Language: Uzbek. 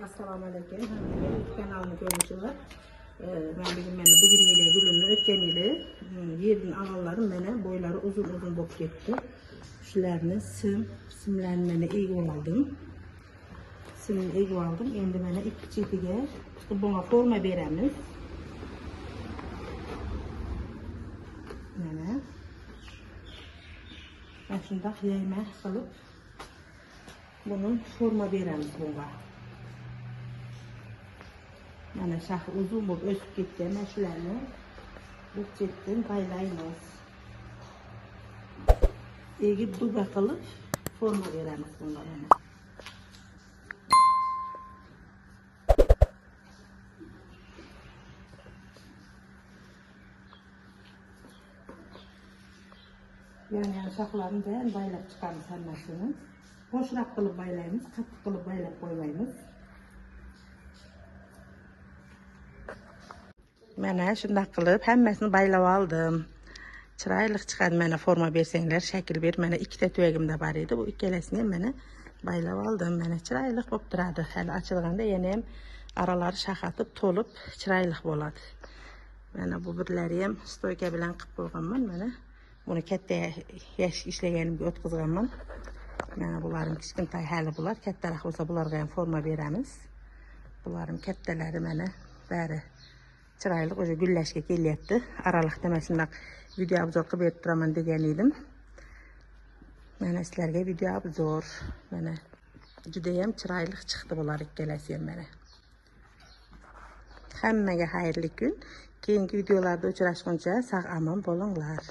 Assalamu alaykum. Kanalını görmüşsünüz. Ben bugün ile gülümü ötken ile yerden ağalarım bana boyları uzun bok gitti. Şularını simlerini iyi aldım. Simini iyi aldım. Endi bana iki çiğtige buna forma veremiz. Mana ben şunda yayma kılıp bunun forma veremiz buna. Mana şahı uzun bulup ösüp ketken şularni bütçetden paylaymiz. Egip duba kılıp forma veremiz bunlara. Yani şahlarını da baylap çıkarız hammasini. Boşrak kılıp baylaymiz, katı kılıp baylap koymaymiz. Mana şunday qilib hammasini baylab oldim. Chiroyli chiqadi. Mana forma bersanglar, shakl ber. Mana ikkita tuvagim da bor edi. Bu ikkalasini ham mana baylab oldim. Mana chiroyli bo'lib turadi. Hali ochilganda yana ham aralari shaqatib, to'lib chiroyli bo'ladi. Mana bu birlari ham stoyka bilan qilib qo'yganman. Mana buni katta yash ishlaganimga o'tkazganman. Mana bularning kichkintoy hali bular. Kattaroq bo'lsa bularga ham forma beramiz. Bularning kattalari mana bari chiroyli o'sha gullashga kelyapti. Aralıqda men shunday video obzor qilib berib turaman degan edim. Mana sizlarga video obzor. Mana juda ham chiroyli chiqdi bular ikkalasi ham mana. Hammaga xayrli kun. Keyingi videolarda uchrashguncha sog' omon bo'linglar.